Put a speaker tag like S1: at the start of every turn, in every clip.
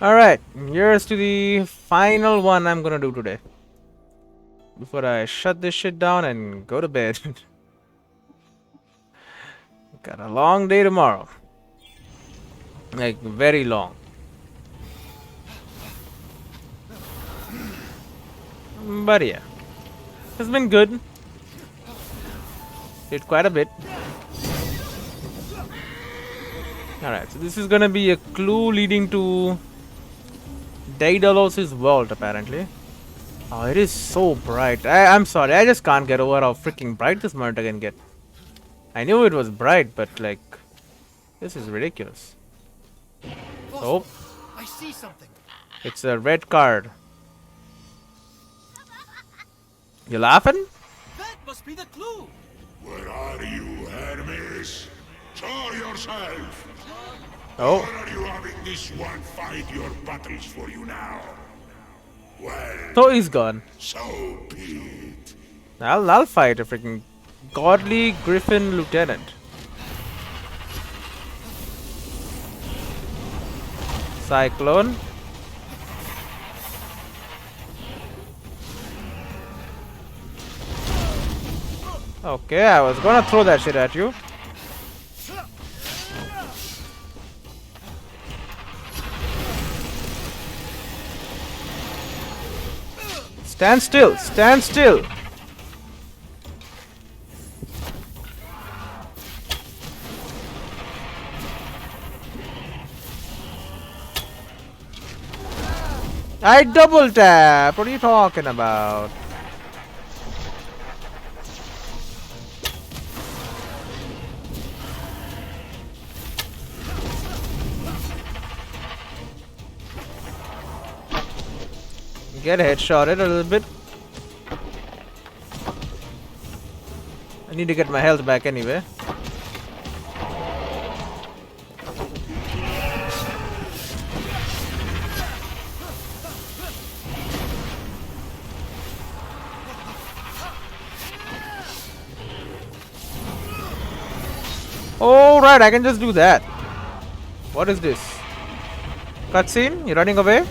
S1: Alright, here's to the final one I'm gonna do today. Before I shut this shit down and go to bed. Got a long day tomorrow. Like, very long. But yeah. It's been good. Did quite a bit. Alright, so this is gonna be a clue leading to Daedalus' world, apparently. Oh, it is so bright. I'm sorry, I just can't get over how freaking bright this monitor can get. I knew it was bright, but like, this is ridiculous. Oh,
S2: I see something.
S1: it's a red card. You laughing?
S2: That must be the clue.
S3: Where are you, Hermes? Show yourself!
S1: Oh,
S3: Or are you having this one fight your battles for you now? Well,
S1: so he's gone.
S3: so be it.
S1: I'll fight a freaking godly griffin lieutenant. Cyclone. Okay, I was gonna throw that shit at you. Stand still, stand still. I double tap. What are you talking about? Get headshotted a little bit. I need to get my health back anyway. Oh, right, I can just do that. What is this? Cutscene? You running away?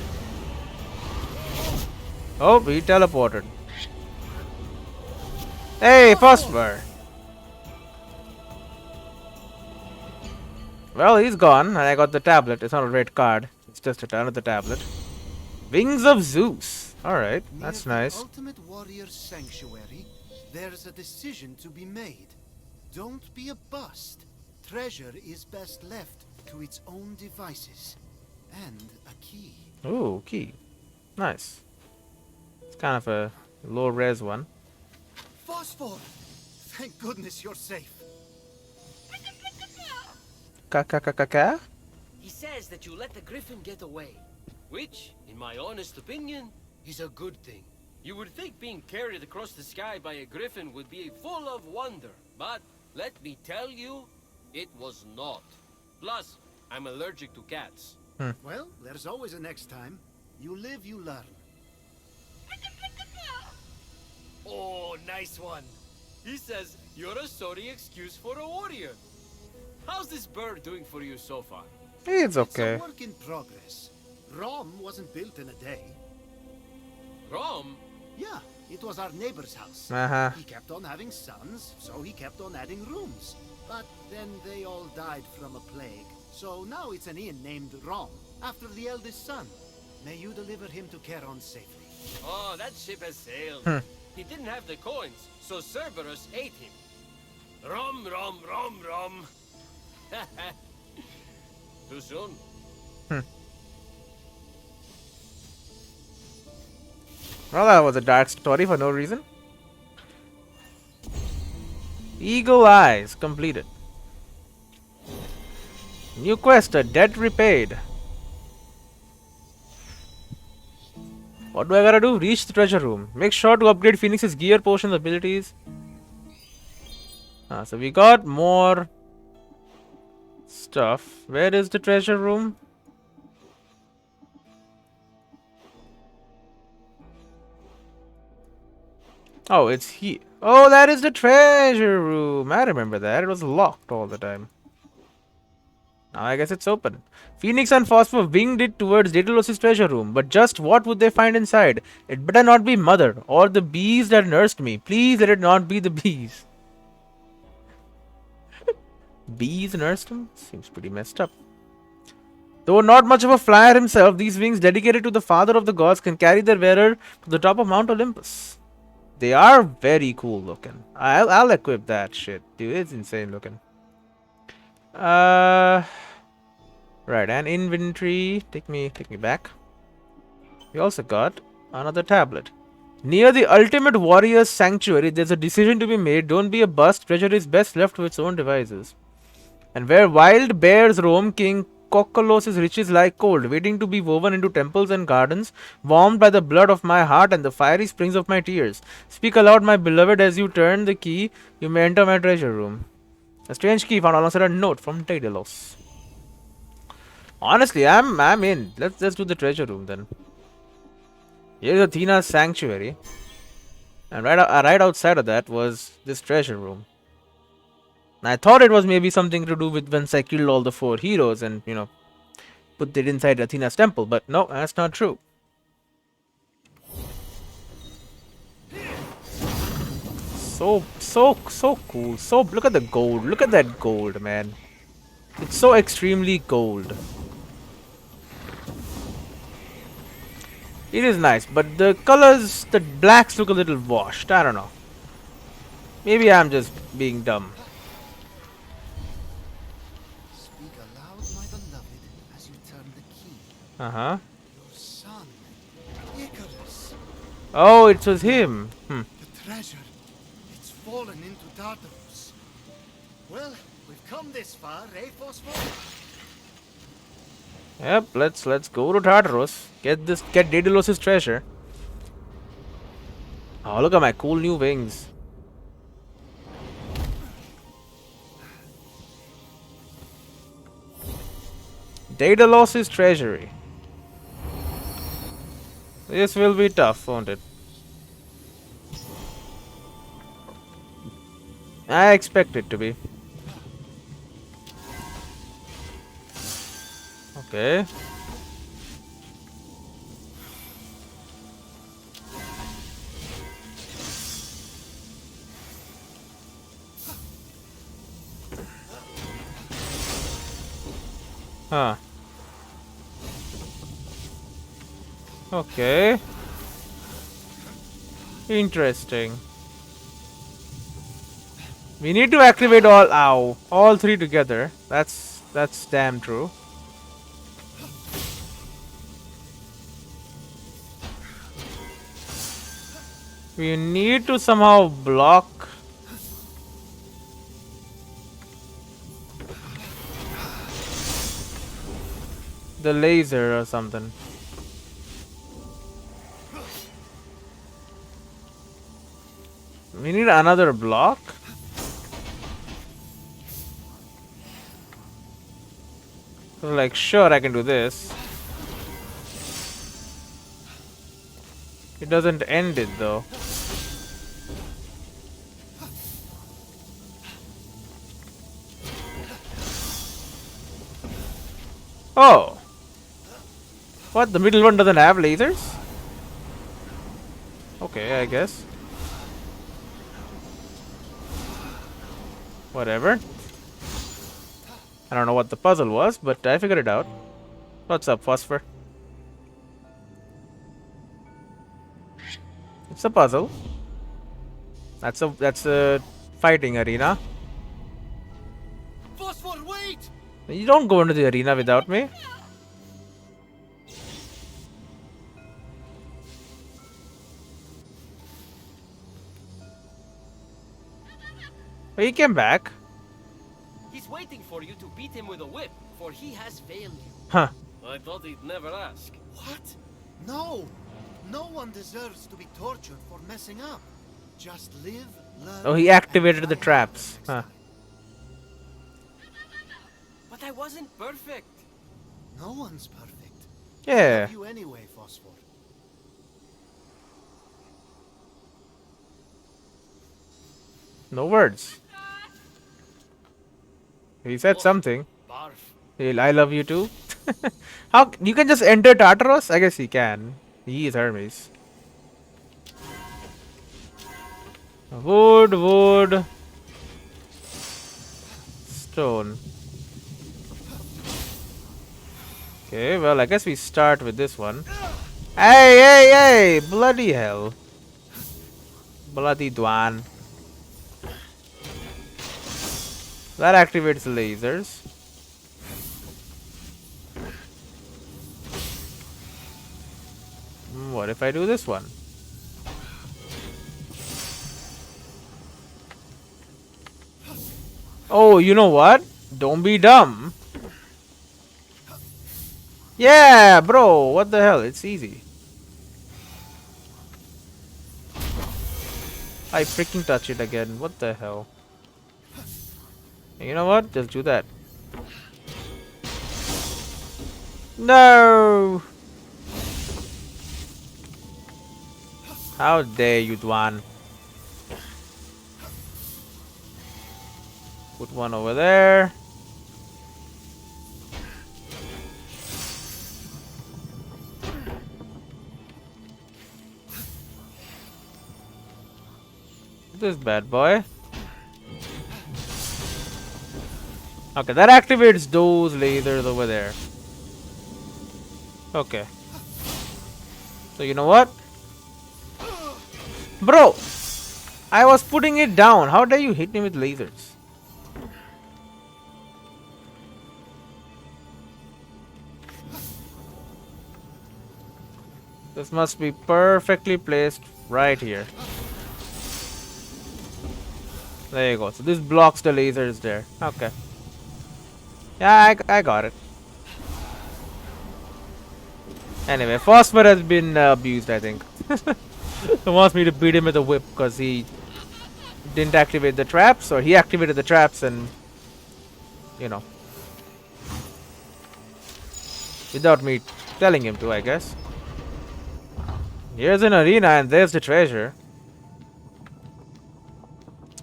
S1: Oh, he teleported. Hey, Phosphor! Well, he's gone, and I got the tablet. It's not a red card. It's just a turn of the tablet. Wings of Zeus. Alright, that's
S2: Near
S1: nice.
S2: the ultimate warrior sanctuary, there's a decision to be made. Don't be a bust. Treasure is best left to its own devices. And a key.
S1: Ooh, key. Nice. It's kind of a low res one.
S2: Phosphor! Thank goodness you're safe.
S1: Ka.
S4: He says that you let the griffin get away, which, in my honest opinion, is a good thing. You would think being carried across the sky by a griffin would be full of wonder, but let me tell you, it was not. Plus, I'm allergic to cats.
S2: Well, there's always a next time. You live, you learn.
S4: Oh, nice one. He says you're a sorry excuse for a warrior. How's this bird doing for you so far?
S1: It's
S2: It's
S1: okay.
S2: a work in progress. Rome wasn't built in a day.
S4: Rom?
S2: Yeah, it was our neighbor's house.
S1: Uh-huh.
S2: He kept on having sons, so he kept on adding rooms. But then they all died from a plague. So now it's an inn named Rom, after the eldest son. May you deliver him to Charon safely.
S4: Oh, that ship has sailed. He didn't have the coins, so Cerberus ate him. Rom. Too soon.
S1: Well, that was a dark story for no reason. Eagle Eyes completed. New quest, a debt repaid. What do I gotta do? Reach the treasure room. Make sure to upgrade Phoenix's gear, potions, abilities. So we got more stuff. Where is the treasure room? Oh, it's here. Oh, that is the treasure room. I remember that. It was locked all the time. Now I guess it's open. Phoenix and Phosphor winged it towards Daedalus' treasure room, but just what would they find inside? It better not be Mother, or the bees that nursed me. Please let it not be the bees. Bees nursed him? Seems pretty messed up. Though not much of a flyer himself, these wings dedicated to the father of the gods can carry their wearer to the top of Mount Olympus. They are very cool looking. I'll equip that shit, dude. It's insane looking. Right, and inventory. Take me back. We also got another tablet. Near the ultimate warrior's sanctuary, there's a decision to be made. Don't be a bust. Treasure is best left to its own devices. And where wild bears roam, King Kokkolos' riches lie cold, waiting to be woven into temples and gardens, warmed by the blood of my heart and the fiery springs of my tears. Speak aloud, my beloved, as you turn the key, you may enter my treasure room. A strange key found alongside a note from Daedalus. Honestly, I'm in. Let's do the treasure room then. Here's Athena's sanctuary. And right outside of that was this treasure room. I thought it was maybe something to do with when I killed all the 4 heroes and, you know, put it inside Athena's temple, but no, that's not true. So cool. Look at the gold. Look at that gold, man. It's so extremely gold. It is nice, but the colors, the blacks look a little washed. I don't know. Maybe I'm just being dumb. Uh-huh.
S2: Your son, Icarus.
S1: Oh, it was him.
S2: The treasure. It's fallen into Tartarus. Well, we've come this far, eh, Phosphor?
S1: Yep, let's go to Tartarus. Get Daedalus' treasure. Oh, look at my cool new wings. Daedalus' treasury. This will be tough, won't it? I expect it to be. Okay. Huh. Okay. Interesting. We need to activate all 3 together. That's damn true. We need to somehow block the laser or something. We need another block. So like, sure, I can do this. It doesn't end it though. Oh. What? The middle one doesn't have lasers? Okay, I guess. Whatever. I don't know what the puzzle was, but I figured it out. What's up, Phosphor? It's a puzzle. That's a fighting arena.
S2: Phosphor, wait!
S1: You don't go into the arena without me. Oh, he came back.
S4: He's waiting for you to beat him with a whip, for he has failed you.
S1: Huh.
S4: I thought he'd never ask.
S2: What? No! No one deserves to be tortured for messing up. Just live, learn.
S1: Oh, he activated the traps. Huh.
S4: But I wasn't perfect.
S2: No one's perfect.
S1: Yeah.
S2: Love you anyway, Phosphor.
S1: No words. He said something.
S4: Barf.
S1: I love you too. How you can just enter Tartaros? I guess he can. He is Hermes. Wood, stone. Okay, well I guess we start with this one. Hey! Bloody hell. Bloody Dwan. That activates the lasers. What if I do this one? Oh, you know what? Don't be dumb. Yeah, bro. What the hell? It's easy. I freaking touch it again. What the hell? You know what? Just do that. No! How dare you, Dwan? Put one over there. This bad boy. Okay, that activates those lasers over there. Okay. So you know what? Bro! I was putting it down. How dare you hit me with lasers? This must be perfectly placed right here. There you go. So this blocks the lasers there. Okay. Yeah, I got it. Anyway, Phosphor has been abused, I think. He wants me to beat him with a whip because he didn't activate the traps, or he activated the traps and, you know, without me telling him to, I guess. Here's an arena and there's the treasure.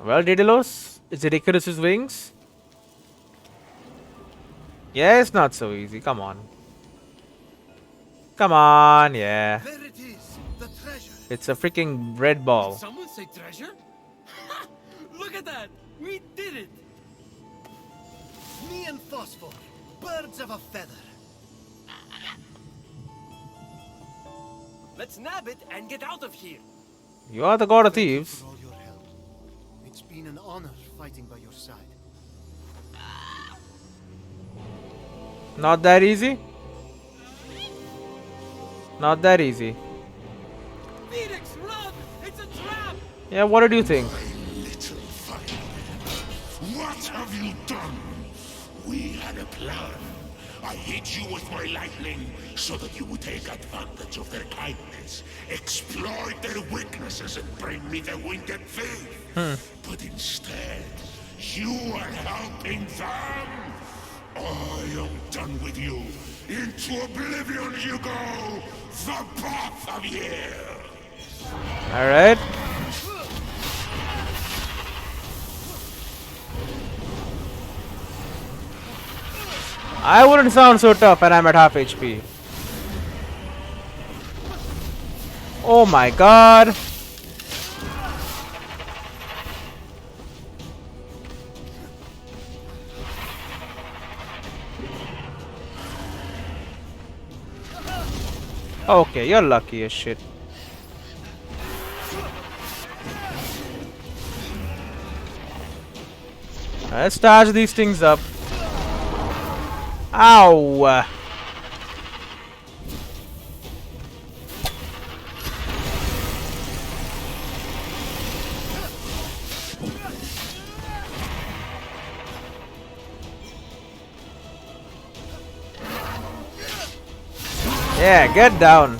S1: Well, Daedalus, is it Icarus's wings? Yeah, it's not so easy. Come on. Come on, yeah.
S2: There it is, the treasure.
S1: It's a freaking red ball.
S4: Someone say treasure? Look at that! We did it!
S2: Me and Phosphor, birds of a feather.
S4: Let's nab it and get out of here.
S1: You are the god of
S2: Thank you
S1: thieves.
S2: for all your help. It's been an honor fighting by your side.
S1: Not that easy. Not that easy.
S4: Fenyx, run! It's a trap!
S1: Yeah, what did you think?
S3: Little fighter, what have you done? We had a plan. I hit you with my lightning so that you would take advantage of their kindness, exploit their weaknesses, and bring me the winged thief. But instead, you are helping them. I am done with you. Into oblivion you go, the path of years.
S1: Alright. I wouldn't sound so tough and I'm at half HP. Oh my god. Okay, you're lucky as shit. Let's charge these things up. Ow! Yeah, get down.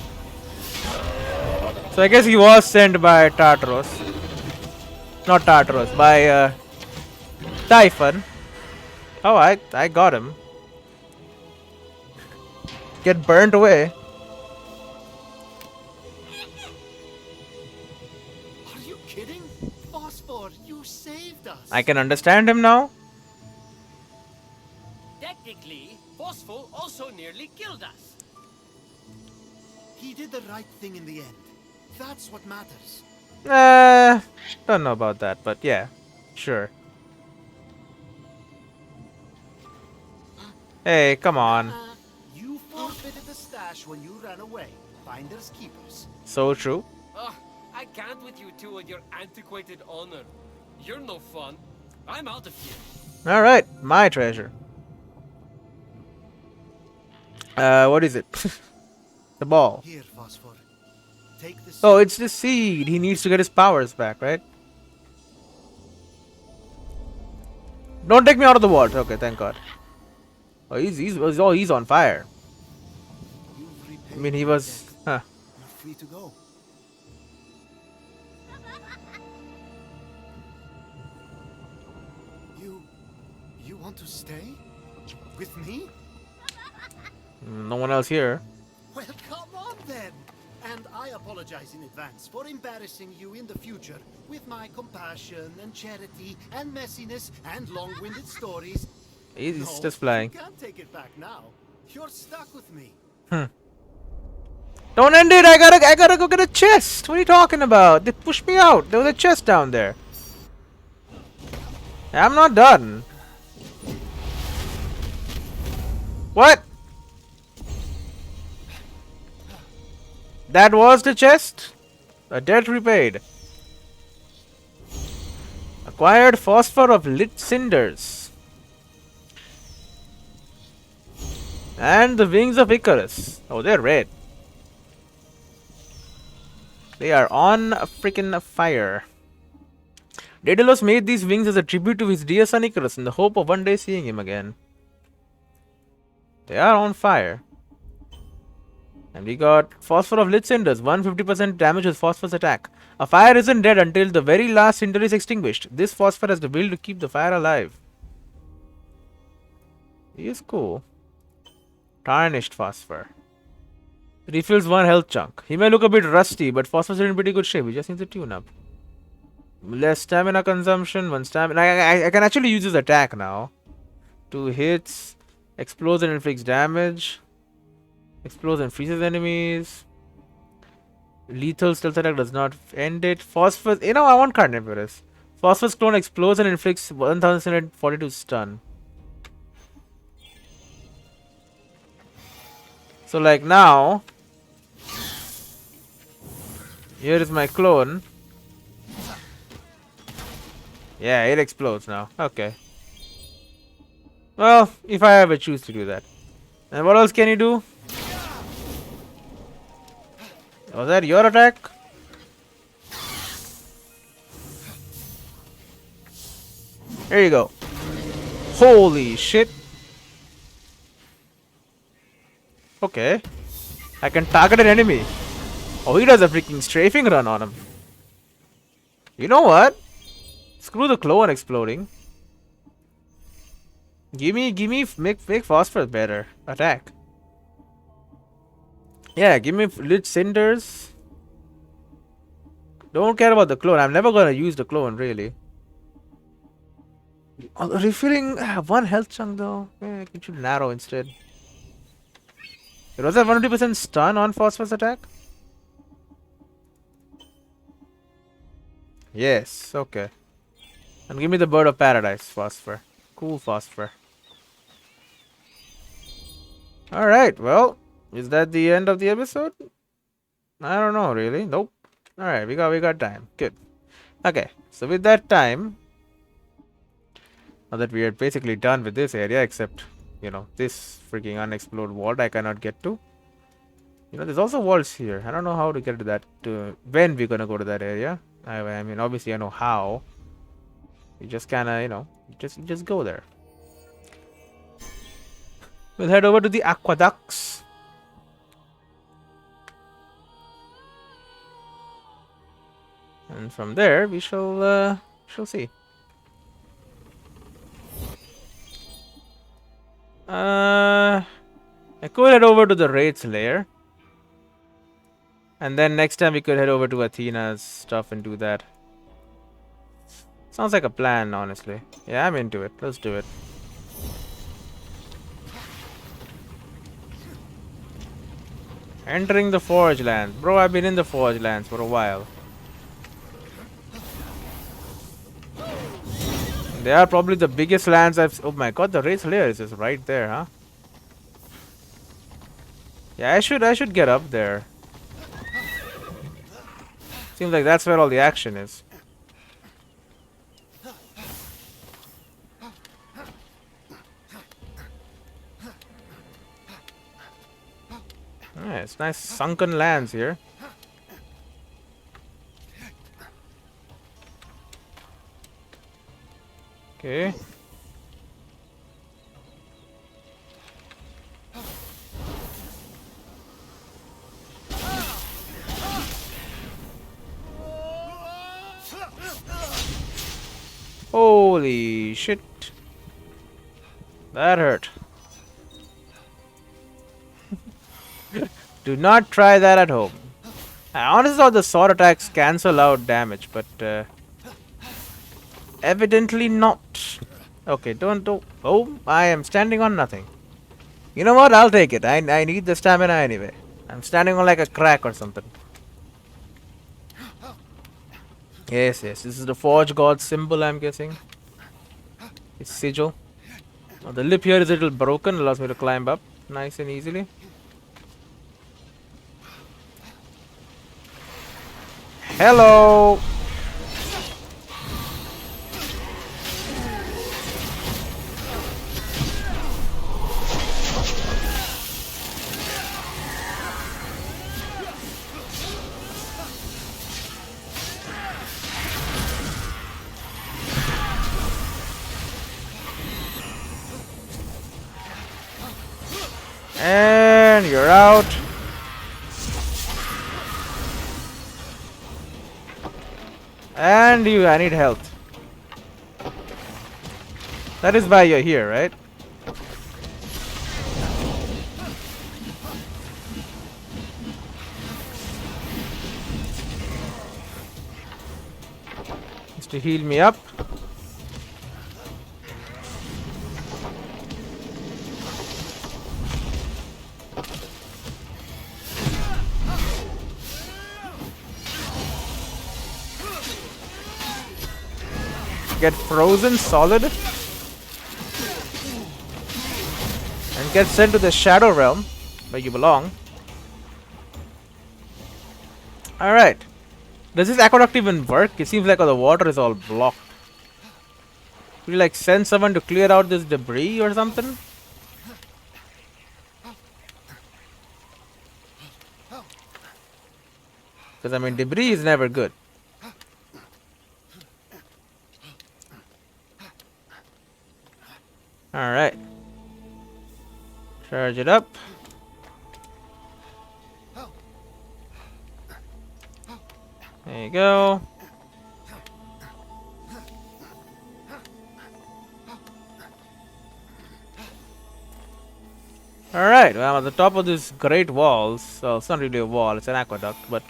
S1: So I guess he was sent by Tartaros. Not Tartaros, by Typhon. Oh, I got him. Get burnt away.
S2: Are you kidding? Phosphor, you saved us.
S1: I can understand him now.
S4: Technically, also nearly killed us.
S2: He did the right thing in the end. That's what matters.
S1: Don't know about that, but yeah, sure. Hey, come on.
S2: You forfeited the stash when you ran away. Finders keepers.
S1: So true.
S4: Ugh, I can't with you two and your antiquated honor. You're no fun. I'm out of here.
S1: Alright, my treasure. What is it? The ball.
S2: Here, Phosphor. Take the
S1: Oh,
S2: seed.
S1: it's the seed. He needs to get his powers back, right? Don't take me out of the water. Okay, thank God. Oh, he's on fire.
S2: You've
S1: I
S2: repaid
S1: mean, he
S2: my
S1: was.
S2: debt.
S1: Huh.
S2: You're free to go. You want to stay? With me?
S1: No one else here.
S2: Well, come on then. And I apologize in advance for embarrassing you in the future with my compassion and charity and messiness and long-winded stories.
S1: He's
S2: No,
S1: just flying.
S2: You can't take it back now. You're stuck with me.
S1: Don't end it. I gotta go get a chest. What are you talking about? They pushed me out. There was a chest down there. I'm not done. What? That was the chest? A debt repaid. Acquired phosphor of lit cinders. And the wings of Icarus. Oh, they're red. They are on a freaking fire. Daedalus made these wings as a tribute to his dear son Icarus in the hope of one day seeing him again. They are on fire. And we got phosphor of lit cinders. 150% damage with phosphorus attack. A fire isn't dead until the very last cinder is extinguished. This phosphor has the will to keep the fire alive. He is cool. Tarnished phosphor. Refills 1 health chunk. He may look a bit rusty, but phosphorus is in pretty good shape. He just needs a tune up. Less stamina consumption. 1 stamina. I can actually use his attack now. 2 hits. Explodes and inflicts damage. Explodes and freezes enemies. Lethal stealth attack does not end it. Phosphorus. You know, I want carnivorous. Phosphorus clone explodes and inflicts 1742 stun. So, like now. Here is my clone. Yeah, it explodes now. Okay. Well, if I ever choose to do that. And what else can you do? Was that your attack? There you go. Holy shit. Okay. I can target an enemy. Oh, he does a freaking strafing run on him. You know what? Screw the clone exploding. Make phosphorus better. Attack. Yeah, give me lit cinders. Don't care about the clone. I'm never gonna use the clone, really. Refilling 1 health chunk though. Yeah, I can shoot an arrow instead. It was a 100% stun on phosphorus attack. Yes, okay. And give me the bird of paradise, phosphor. Cool phosphor. Alright, well, is that the end of the episode? I don't know really. Nope. Alright, we got time. Good. Okay, so with that time, now that we are basically done with this area, except, you know, this freaking unexplored vault I cannot get to. You know, there's also walls here. I don't know how to get to that, when we're gonna go to that area. I mean, obviously I know how. You just kinda, you know, you just go there. We'll head over to the aqueducts. And from there, we shall see. I could head over to the Wraith's lair. And then next time we could head over to Athena's stuff and do that. Sounds like a plan, honestly. Yeah, I'm into it. Let's do it. Entering the Forge Lands. Bro, I've been in the Forge Lands for a while. They are probably the biggest lands I've... Oh my god, the race layer is just right there, huh? Yeah, I should get up there. Seems like that's where all the action is. Yeah, it's nice sunken lands here. Okay. Holy shit. That hurt. Do not try that at home. I honestly thought the sword attacks cancel out damage, but evidently not. Okay, don't. Oh, I am standing on nothing. You know what? I'll take it. I need the stamina anyway. I'm standing on like a crack or something. Yes. This is the Forge God symbol, I'm guessing. It's sigil. Oh, the lip here is a little broken. Allows me to climb up nice and easily. Hello. And you're out. And I need health. That is why you're here, right? Just to heal me up. Get frozen solid and get sent to the Shadow Realm where you belong. Alright. Does this aqueduct even work? It seems like the water is all blocked. Could you like send someone to clear out this debris or something? Because I mean debris is never good. Alright. Charge it up. There you go. Alright, well, I'm at the top of this great wall. So it's not really a wall, it's an aqueduct, but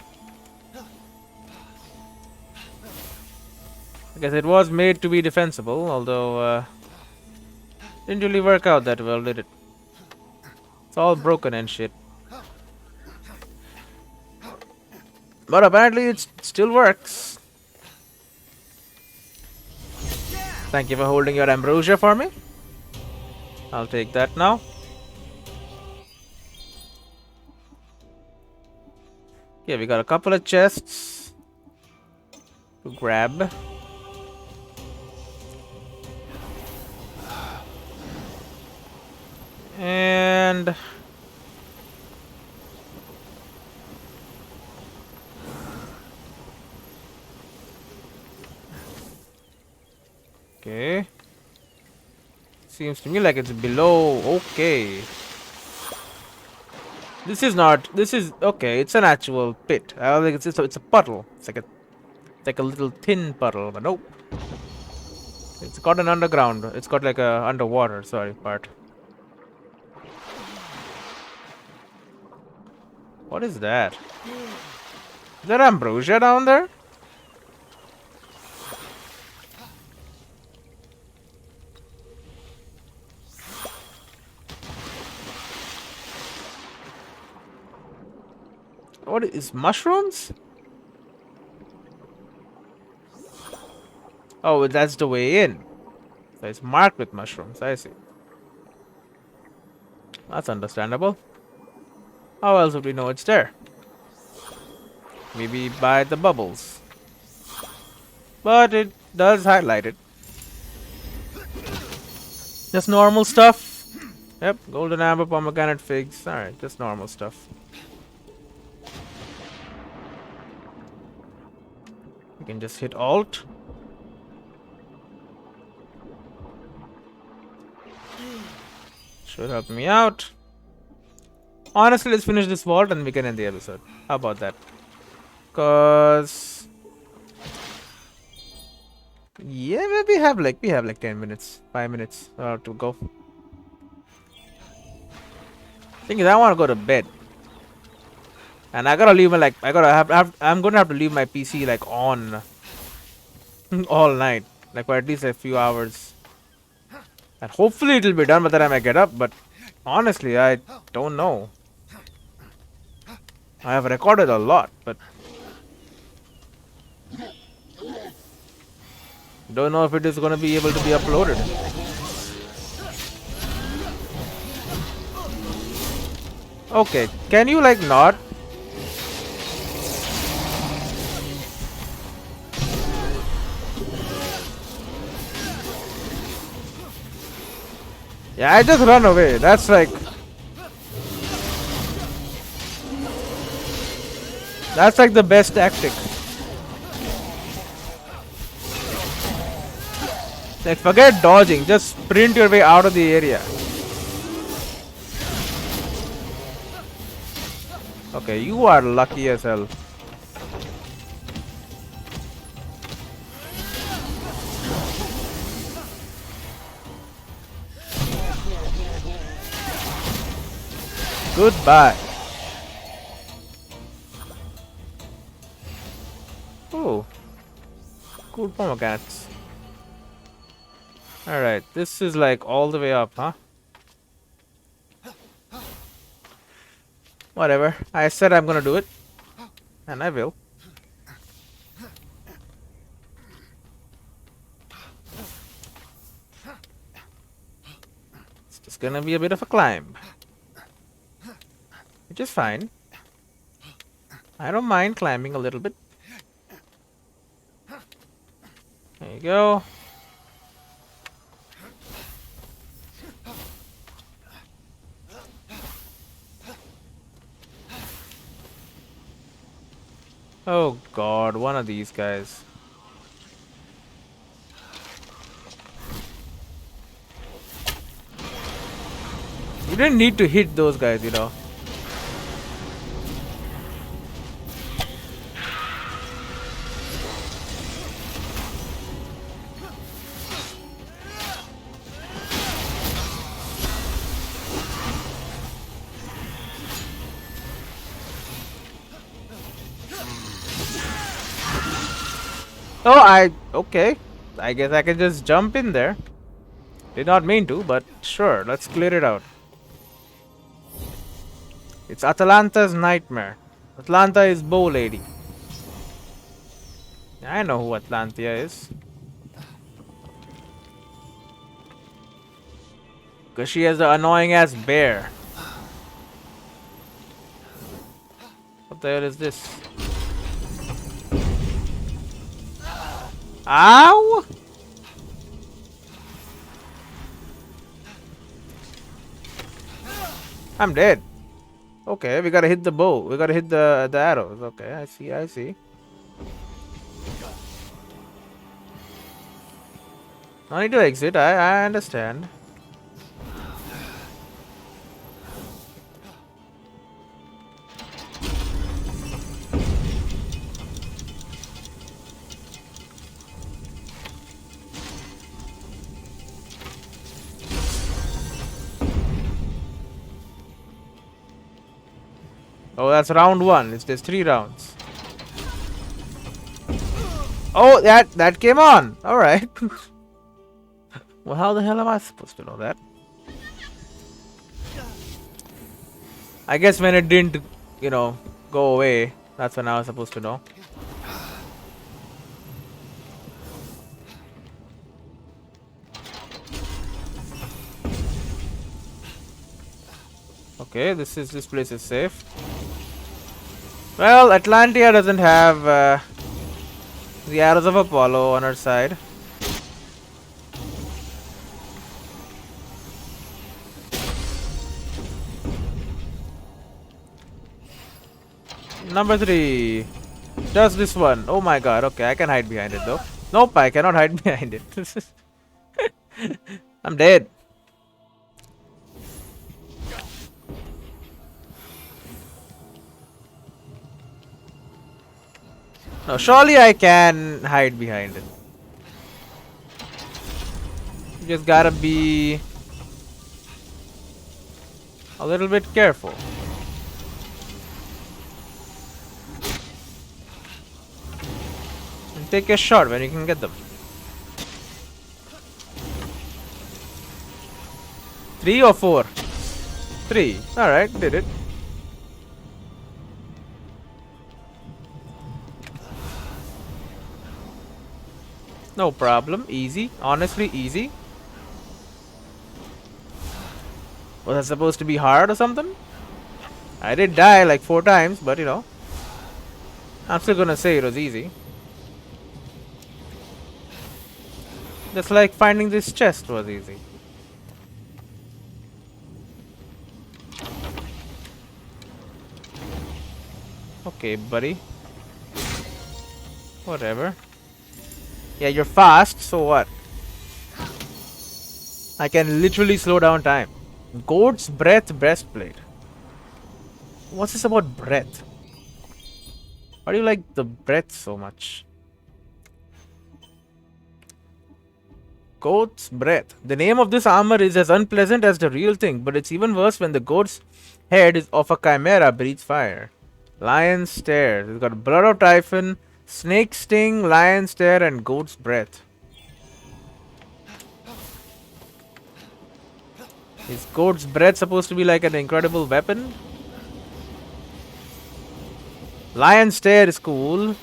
S1: I guess it was made to be defensible, although didn't really work out that well, did it? It's all broken and shit. But apparently it still works. Thank you for holding your ambrosia for me. I'll take that now. Yeah, we got a couple of chests to grab. And okay. Seems to me like it's below. Okay. This is okay. It's an actual pit. I don't think it's a puddle. It's like a little thin puddle, but nope. It's got an underground. It's got like a underwater. Sorry, part. What is that? Is there ambrosia down there? What is mushrooms? Oh, that's the way in. So it's marked with mushrooms. I see. That's understandable. How else would we know it's there? Maybe by the bubbles. But it does highlight it. Just normal stuff. Yep, golden amber, pomegranate figs. Alright, just normal stuff. You can just hit Alt. Should help me out. Honestly, let's finish this vault and we can end the episode. How about that? Cause yeah, maybe we have like 10 minutes, 5 minutes to go. Thing is, I want to go to bed, and I gotta leave my I'm gonna have to leave my PC like on all night, like for at least a few hours, and hopefully it'll be done by the time I get up. But honestly, I don't know. I have recorded a lot, but don't know if it is gonna be able to be uploaded. Okay, can you like not? Yeah, I just run away. That's like the best tactic. Like forget dodging, just sprint your way out of the area. Okay, you are lucky as hell. Goodbye. Oh, cool pomegranates. Alright, this is like all the way up, huh? Whatever. I said I'm gonna do it. And I will. It's just gonna be a bit of a climb. Which is fine. I don't mind climbing a little bit. There you go. Oh god, one of these guys. You didn't need to hit those guys, you know. Oh, okay. I guess I can just jump in there. Did not mean to, but sure, let's clear it out. It's Atalanta's nightmare. Atlanta is Bow Lady. I know who Atlantia is. Because she has the annoying ass bear. What the hell is this? Ow! I'm dead. Okay, we gotta hit the bow. We gotta hit the arrows. Okay, I see, I see. No need to exit. I understand. Oh, that's round one. There's 3 rounds. Oh, that came on. All right. Well, how the hell am I supposed to know that? I guess when it didn't, you know, go away. That's when I was supposed to know. Okay, this place is safe. Well, Atlantia doesn't have the arrows of Apollo on her side. Number 3. Just this one. Oh my god. Okay, I can hide behind it though. Nope, I cannot hide behind it. I'm dead. No, surely I can hide behind it. You just gotta be a little bit careful. And take a shot when you can get them. 3 or 4? 3. Alright, did it. No problem. Easy. Honestly, easy. Was that supposed to be hard or something? I did die like 4 times, but you know. I'm still gonna say it was easy. Just like finding this chest was easy. Okay, buddy. Whatever. Yeah, you're fast, so what? I can literally slow down time. Goat's breath breastplate. What's this about breath? Why do you like the breath so much? Goat's breath. The name of this armor is as unpleasant as the real thing, but it's even worse when the goat's head is of a chimera breathes fire. Lion's stare. We've got blood of Typhon, snake sting, lion's stare, and goat's breath. Is goat's breath supposed to be like an incredible weapon? Lion's stare is cool.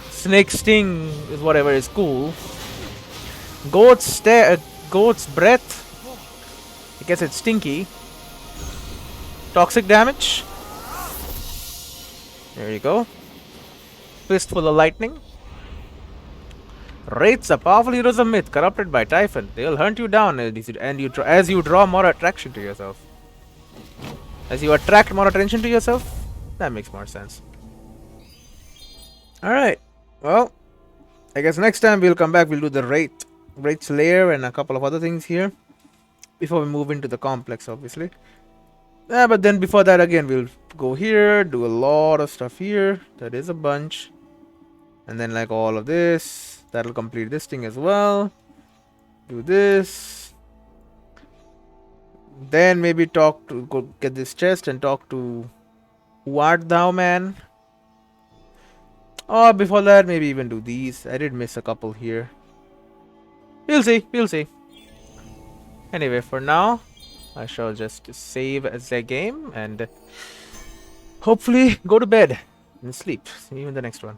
S1: Snake sting is whatever is cool. Goat's stare, goat's breath. I guess it's stinky. Toxic damage. There you go. Fistful of lightning. Wraiths are powerful heroes of myth, corrupted by Typhon. They'll hunt you down as you draw more attraction to yourself. As you attract more attention to yourself? That makes more sense. Alright. Well, I guess next time we'll come back, we'll do the Wraith's lair and a couple of other things here. Before we move into the complex, obviously. But then before that, again, we'll go here, do a lot of stuff here. That is a bunch. And then like all of this. That'll complete this thing as well. Do this. Then maybe go get this chest and talk to Who Art Thou, Man? Or before that, maybe even do these. I did miss a couple here. We'll see. We'll see. Anyway, for now, I shall just save the game and hopefully go to bed and sleep. See you in the next one.